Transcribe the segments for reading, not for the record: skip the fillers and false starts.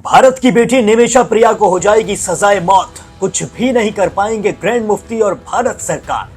भारत की बेटी निमिषा प्रिया को हो जाएगी सजाए मौत, कुछ भी नहीं कर पाएंगे ग्रैंड मुफ्ती और भारत सरकार।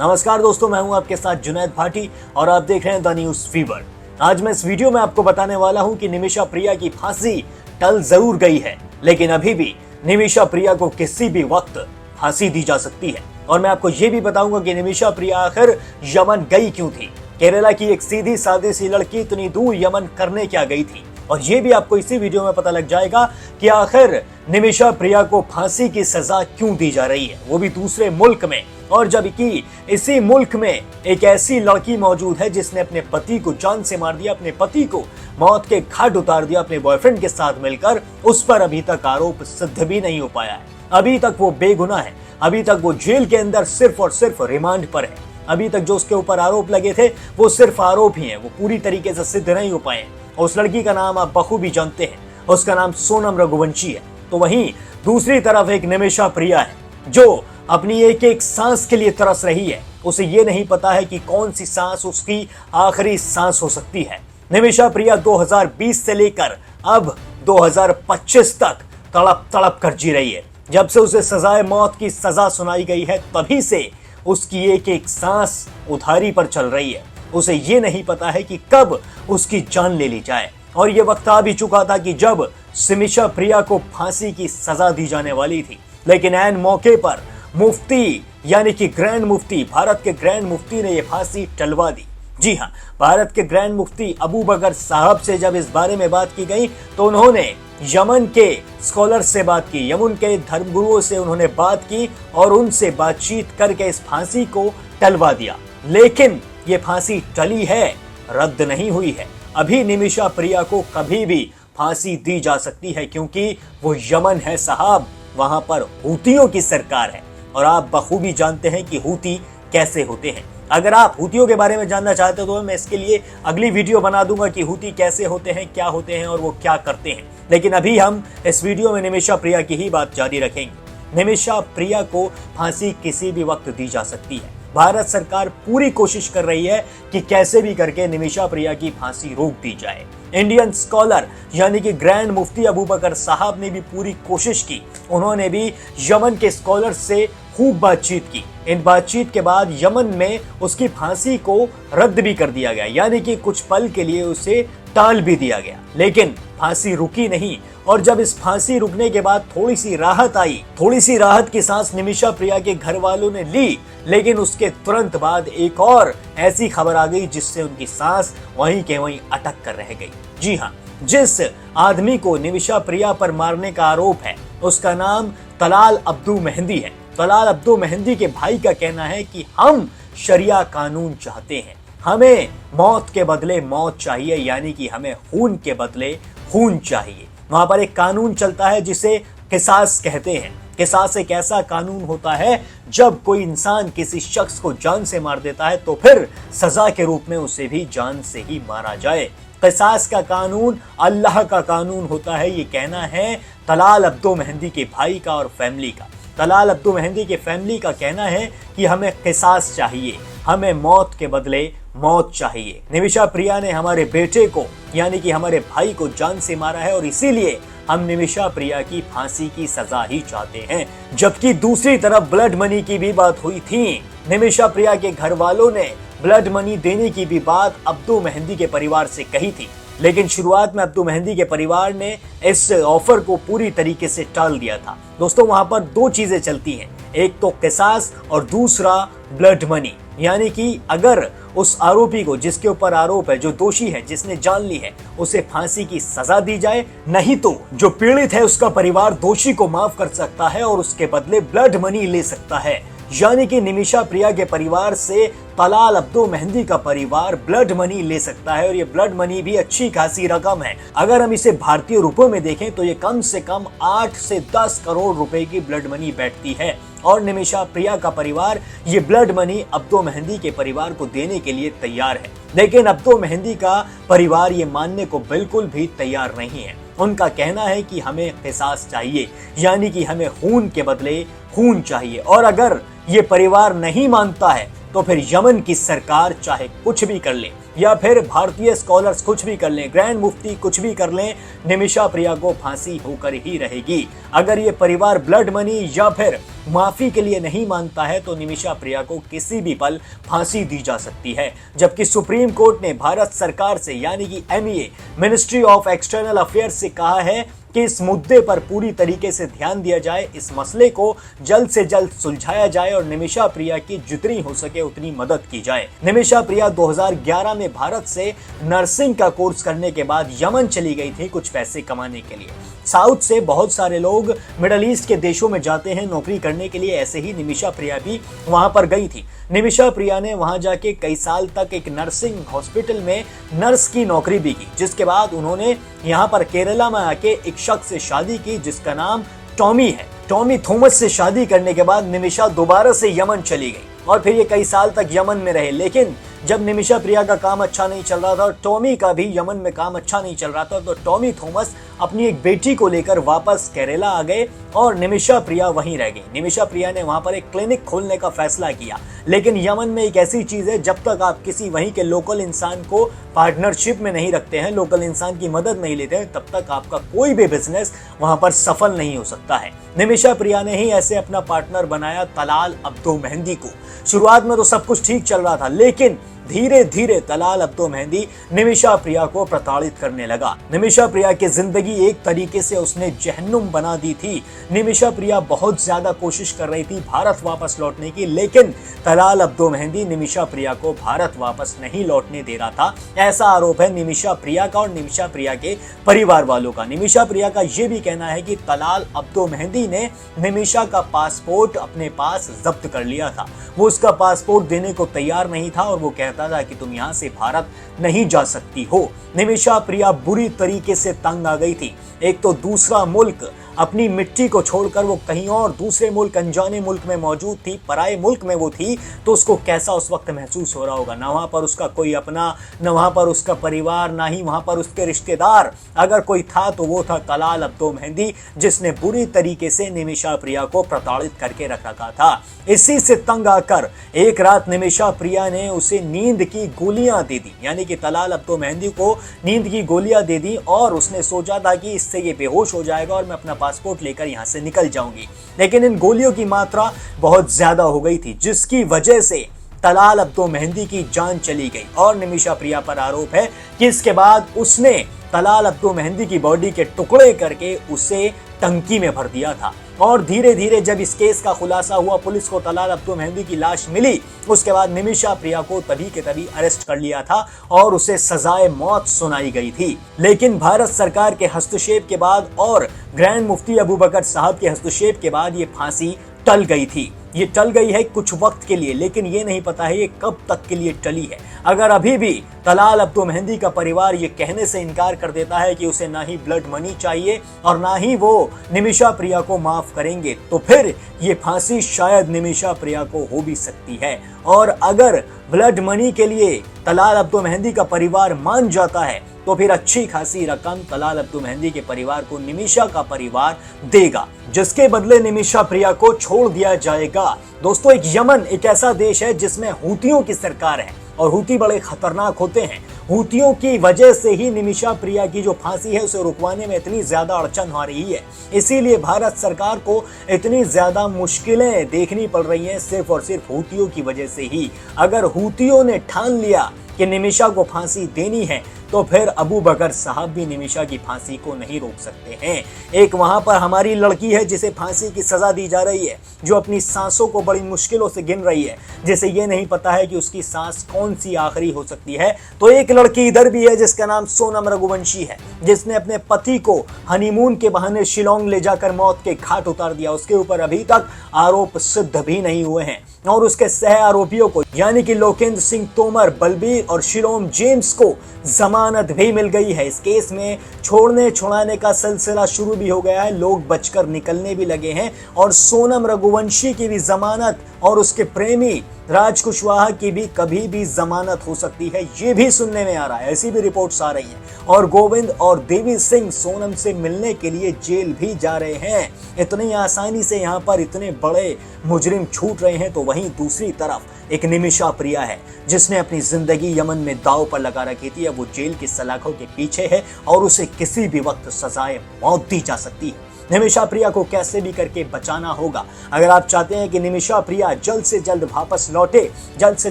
नमस्कार दोस्तों, मैं हूं आपके साथ जुनैद भाटी और आप देख रहे हैं द न्यूज फीवर। आज मैं इस वीडियो में आपको बताने वाला हूं कि निमिषा प्रिया की फांसी टल जरूर गई है, लेकिन अभी भी निमिषा प्रिया को किसी भी वक्त फांसी दी जा सकती है। और मैं आपको ये भी बताऊंगा कि निमिषा प्रिया आखिर यमन गई क्यों थी। केरला की एक सीधी सादी सी लड़की इतनी दूर यमन करने क्या गई थी, और ये भी आपको इसी वीडियो में पता लग जाएगा कि आखिर निमिषा प्रिया को फांसी की सजा क्यों दी जा रही है, वो भी दूसरे मुल्क में। और जबकि इसी मुल्क में एक ऐसी लड़की मौजूद है जिसने अपने पति को जान से मार दिया, अपने पति को मौत के घाट उतार दिया अपने बॉयफ्रेंड के साथ मिलकर। उस पर अभी तक आरोप सिद्ध भी नहीं हो पाया है। अभी तक वो बेगुनाह है, अभी तक वो जेल के अंदर सिर्फ और सिर्फ रिमांड पर है। अभी तक जो उसके ऊपर आरोप लगे थे वो सिर्फ आरोप ही हैं, वो पूरी तरीके से सिद्ध नहीं हो पाए। उस लड़की का नाम आप बखूबी जानते हैं, उसका नाम सोनम रघुवंशी है। तो वहीं दूसरी तरफ एक निमिषा प्रिया है जो अपनी एक एक सांस के लिए तरस रही है। उसे ये नहीं पता है कि कौन सी सांस उसकी आखिरी सांस हो सकती है। निमिषा प्रिया 2020 से लेकर अब 2025 तक तड़प तड़प कर जी रही है। जब से उसे सजाए मौत की सजा सुनाई गई है तभी से उसकी एक एक सांस उधारी पर चल रही है। उसे ये नहीं पता है कि कब उसकी जान ले ली जाए। और ये वक्त आ भी चुका था कि जब निमिषा प्रिया को फांसी की सजा दी जाने वाली थी, लेकिन ऐन मौके पर मुफ्ती यानी कि ग्रैंड मुफ्ती, भारत के ग्रैंड मुफ्ती ने यह फांसी टलवा दी। जी हाँ, भारत के ग्रैंड मुफ्ती अबू बकर साहब से जब इस बारे में बात की गई तो उन्होंने यमन के स्कॉलर से बात की, यमन के धर्मगुरुओं से उन्होंने बात की और उनसे बातचीत करके इस फांसी को टलवा दिया। लेकिन ये फांसी टली है, रद्द नहीं हुई है। अभी निमिषा प्रिया को कभी भी फांसी दी जा सकती है, क्योंकि वो यमन है साहब, वहां पर हूतियों की सरकार है। और आप बखूबी जानते हैं कि हूती कैसे होते हैं। अगर आप हूतियों के बारे में जानना चाहते हो तो मैं इसके लिए अगली वीडियो बना दूंगा कि हूती कैसे होते हैं, क्या होते हैं और वो क्या करते हैं। लेकिन अभी हम इस वीडियो में निमिषा प्रिया की ही बात जारी रखेंगे। निमिषा प्रिया को फांसी किसी भी वक्त दी जा सकती है। भारत सरकार पूरी कोशिश कर रही है कि कैसे भी करके निमिषा प्रिया की फांसी रोक दी जाए। इंडियन स्कॉलर यानी कि ग्रैंड मुफ्ती अबू बकर साहब ने भी पूरी कोशिश की। उन्होंने भी यमन के स्कॉलर से खूब बातचीत की। इन बातचीत के बाद यमन में उसकी फांसी को रद्द भी कर दिया गया, यानी कि कुछ पल के लिए उसे टाल भी दिया गया। लेकिन फांसी रुकी नहीं। और जब इस फांसी रुकने के बाद थोड़ी सी राहत आई, थोड़ी सी राहत की सांस निमिषा प्रिया के घर वालों ने ली, लेकिन उसके तुरंत बाद एक और ऐसी खबर आ गई जिससे उनकी सांस वहीं के वहीं अटक कर रह गई। जी हाँ, जिस आदमी को निमिषा प्रिया पर मारने का आरोप है उसका नाम तलाल अब्दू मेहंदी है। तलाल अब्दू मेहंदी के भाई का कहना है कि हम शरिया कानून चाहते हैं, हमें मौत के बदले मौत चाहिए, यानी कि हमें खून के बदले खून चाहिए। वहां पर एक कानून चलता है जिसे किसास कहते हैं। किसास एक ऐसा कानून होता है जब कोई इंसान किसी शख्स को जान से मार देता है तो फिर सजा के रूप में उसे भी जान से ही मारा जाए। किसास का कानून अल्लाह का कानून होता है, ये कहना है तलाल अब्दू मेहंदी के भाई का और फैमिली का। तलाल अब्दू मेहंदी के फैमिली का कहना है कि हमें किसास चाहिए, हमें मौत के बदले मौत चाहिए। निमिषा प्रिया ने हमारे बेटे को यानी कि हमारे भाई को जान से मारा है और इसीलिए हम निमिषा प्रिया की फांसी की सजा ही चाहते हैं। जबकि दूसरी तरफ ब्लड मनी की भी बात हुई थी। निमिषा प्रिया के घर वालों ने ब्लड मनी देने की भी बात अब्दू मेहंदी के परिवार से कही थी, लेकिन शुरुआत में अब्दू मेहंदी के परिवार ने इस ऑफर को पूरी तरीके से टाल दिया था। दोस्तों, वहां पर दो चीजें चलती हैं, एक तो किसास और दूसरा ब्लड मनी। यानी कि अगर उस आरोपी को, जिसके ऊपर आरोप है, जो दोषी है, जिसने जान ली है, उसे फांसी की सजा दी जाए, नहीं तो जो पीड़ित है उसका परिवार दोषी को माफ कर सकता है और उसके बदले ब्लड मनी ले सकता है। यानी कि निमिषा प्रिया के परिवार से तलाल अब्दू मेहंदी का परिवार ब्लड मनी ले सकता है और ये ब्लड मनी भी अच्छी खासी रकम है। अगर हम इसे भारतीय रुपयों में देखें तो ये कम से कम 8 से 10 करोड़ रुपए की ब्लड मनी बैठती है। और निमिषा प्रिया का परिवार ये ब्लड मनी अब्दू मेहंदी के परिवार को देने के लिए तैयार है, लेकिन अब्दू मेहंदी का परिवार ये मानने को बिल्कुल भी तैयार नहीं है। उनका कहना है कि हमें किसास चाहिए, यानी कि हमें खून के बदले खून चाहिए। और अगर ये परिवार नहीं मानता है तो फिर यमन की सरकार चाहे कुछ भी कर ले या फिर भारतीय स्कॉलर्स कुछ भी कर लें, ग्रैंड मुफ्ती कुछ भी कर लें, निमिषा प्रिया को फांसी होकर ही रहेगी। अगर ये परिवार ब्लड मनी या फिर माफी के लिए नहीं मानता है तो निमिषा प्रिया को किसी भी पल फांसी दी जा सकती है। जबकि सुप्रीम कोर्ट ने भारत सरकार से यानी कि MEA ministry of external affairs से कहा है कि इस मुद्दे पर पूरी तरीके से ध्यान दिया जाए, इस मसले को जल्द से जल्द सुलझाया जाए और निमिषा प्रिया की जितनी हो सके उतनी मदद की जाए। निमिषा प्रिया 2011 में भारत से नर्सिंग का कोर्स करने के बाद यमन चली गई थी कुछ पैसे कमाने के लिए। साउथ से बहुत सारे लोग मिडल ईस्ट के देशों में जाते हैं नौकरी करने के लिए, ऐसे ही निमिषा प्रिया भी वहां पर गई थी। निमिषा प्रिया ने वहां जाके कई साल तक एक नर्सिंग हॉस्पिटल में नर्स की नौकरी भी की, जिसके बाद उन्होंने यहाँ पर केरला में आके एक शख्स से शादी की जिसका नाम टॉमी है। टॉमी थॉमस से शादी करने के बाद निमिषा दोबारा से यमन चली गई और फिर ये कई साल तक यमन में रहे। लेकिन जब निमिषा प्रिया का काम अच्छा नहीं चल रहा था और टॉमी का भी यमन में काम अच्छा नहीं चल रहा था, तो टॉमी थॉमस अपनी एक बेटी को लेकर वापस केरला आ गए और निमिषा प्रिया वहीं रह गई। निमिषा प्रिया ने वहां पर एक क्लिनिक खोलने का फैसला किया। लेकिन यमन में एक ऐसी चीज है, जब तक आप किसी वहीं के लोकल इंसान को पार्टनरशिप में नहीं रखते हैं, लोकल इंसान की मदद नहीं लेते हैं, तब तक आपका कोई भी बिजनेस वहां पर सफल नहीं हो सकता है। निमिषा प्रिया ने ही ऐसे अपना पार्टनर बनाया तलाल अब्दो मेहंदी को। शुरुआत में तो सब कुछ ठीक चल रहा था, लेकिन धीरे धीरे तलाल अब्दो मेहंदी निमिषा प्रिया को प्रताड़ित करने लगा। निमिषा प्रिया की जिंदगी एक तरीके से उसने जहन्नुम बना दी थी। निमिषा प्रिया बहुत ज्यादा कोशिश कर रही थी भारत वापस लौटने की, लेकिन तलाल अब्दो मेहंदी निमिषा प्रिया को भारत वापस नहीं लौटने दे रहा था। ऐसा आरोप है निमिषा प्रिया का और निमिषा प्रिया के परिवार वालों का। निमिषा प्रिया का यह भी कहना है कि तलाल अब्दो मेहंदी ने निमिषा का पासपोर्ट अपने पास जब्त कर लिया था। वो उसका पासपोर्ट देने को तैयार नहीं था और वो कहता था कि तुम यहां से भारत नहीं जा सकती हो। निमिषा प्रिया बुरी तरीके से तंग आ गई थी। एक तो दूसरा मुल्क, अपनी मिट्टी को छोड़कर वो कहीं और दूसरे मुल्क, अनजाने मुल्क में मौजूद थी, पराए मुल्क में वो थी, तो उसको कैसा उस वक्त महसूस हो रहा होगा। ना वहां पर उसका कोई अपना, ना वहां पर उसका परिवार, ना ही वहां पर उसके रिश्तेदार। अगर कोई था तो वो था तलाल अब्दो मेहंदी, जिसने बुरी तरीके से निमिषा प्रिया को प्रताड़ित करके रख रखा था। इसी से तंग आकर एक रात निमिषा प्रिया ने उसे नींद की गोलियां दे दी, यानी कि तलाल अब्दो मेहंदी को नींद की गोलियां दे दी और उसने सोचा था कि इससे ये बेहोश हो जाएगा और मैं अपना पासपोर्ट लेकर यहां से निकल जाऊंगी। लेकिन इन गोलियों की मात्रा बहुत ज्यादा हो गई थी, जिसकी वजह से तलाल अब्दो मेहंदी की जान चली गई। और निमिषा प्रिया पर आरोप है कि इसके बाद उसने तलाल अब्दो मेहंदी की बॉडी के टुकड़े करके उसे टंकी में भर दिया था। और धीरे धीरे जब इस केस का खुलासा हुआ, पुलिस को तलाल अब्दो मेहंदी की लाश मिली, उसके बाद निमिषा प्रिया को तभी के तभी अरेस्ट कर लिया था और उसे सजाए मौत सुनाई गई थी। लेकिन भारत सरकार के हस्तक्षेप के बाद और ग्रैंड मुफ्ती अबू बकर साहब के हस्तक्षेप के बाद ये फांसी टल गई थी। ये टल गई है कुछ वक्त के लिए, लेकिन ये नहीं पता है ये कब तक के लिए टली है। अगर अभी भी तलाल अब्दो मेहंदी का परिवार ये कहने से इनकार कर देता है कि उसे ना ही ब्लड मनी चाहिए और ना ही वो निमिषा प्रिया को माफ करेंगे, तो फिर ये फांसी शायद निमिषा प्रिया को हो भी सकती है। और अगर ब्लड मनी के लिए तलाल अब्दो मेहंदी का परिवार मान जाता है तो फिर अच्छी खासी रकम तलाल अब्दो मेहंदी के परिवार को निमिषा का परिवार देगा, जिसके बदले निमिषा प्रिया को छोड़ दिया जाएगा। दोस्तों, एक यमन एक ऐसा देश है जिसमें हूतियों की सरकार है और हूती बड़े खतरनाक होते हैं। हूतियों की वजह से ही निमिषा प्रिया की जो फांसी है उसे रुकवाने में इतनी ज्यादा अड़चन आ रही है। इसीलिए भारत सरकार को इतनी ज्यादा मुश्किलें देखनी पड़ रही हैं सिर्फ और सिर्फ हूतियों की वजह से ही। अगर हूतियों ने ठान लिया कि निमिषा को फांसी देनी है तो फिर अबू बकर साहब भी निमिषा की फांसी को नहीं रोक सकते हैं। एक वहां पर हमारी लड़की है जिसे फांसी की सजा दी जा रही है, जो अपनी सांसों को बड़ी मुश्किलों से गिन रही है, जिसे ये नहीं पता है कि उसकी सांस कौन सी आखिरी हो सकती है। तो एक लड़की इधर भी है जिसका नाम सोनम रघुवंशी है, जिसने अपने पति को हनीमून के बहाने शिलोंग ले जाकर मौत के घाट उतार दिया। उसके ऊपर अभी तक आरोप सिद्ध भी नहीं हुए हैं और उसके सह आरोपियों को यानी कि लोकेंद्र सिंह तोमर, बलबीर और शिलोम जेम्स को जमानत भी मिल गई है। इस केस में छोड़ने छुड़ाने का सिलसिला शुरू भी हो गया है, लोग बचकर निकलने भी लगे हैं और सोनम रघुवंशी की भी जमानत और उसके प्रेमी राज कुशवाहा की भी कभी भी जमानत हो सकती है, ये भी सुनने में आ रहा है, ऐसी भी रिपोर्ट्स आ रही हैं। और गोविंद और देवी सिंह सोनम से मिलने के लिए जेल भी जा रहे हैं। इतनी आसानी से यहाँ पर इतने बड़े मुजरिम छूट रहे हैं, तो वहीं दूसरी तरफ एक निमिषा प्रिया है जिसने अपनी जिंदगी यमन में दांव पर लगा रखी थी। अब वो जेल की सलाखों के पीछे है और उसे किसी भी वक्त सजाए मौत दी जा सकती है। निमिषा प्रिया को कैसे भी करके बचाना होगा। अगर आप चाहते हैं कि निमिषा प्रिया जल्द से जल्द वापस लौटे, जल्द से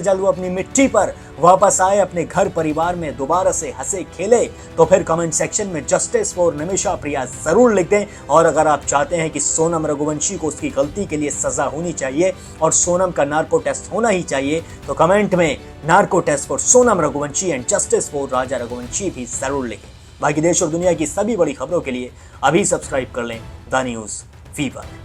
जल्द वो अपनी मिट्टी पर वापस आए, अपने घर परिवार में दोबारा से हंसे खेले, तो फिर कमेंट सेक्शन में जस्टिस फॉर निमिषा प्रिया जरूर लिख दें। और अगर आप चाहते हैं कि सोनम रघुवंशी को उसकी गलती के लिए सजा होनी चाहिए और सोनम का नार्को टेस्ट होना ही चाहिए, तो कमेंट में narco test for Sonam Raghuvanshi and justice for Raja Raghuvanshi भी जरूर लिखें। बाकी देश और दुनिया की सभी बड़ी खबरों के लिए अभी सब्सक्राइब कर लें द न्यूज़ फीवर।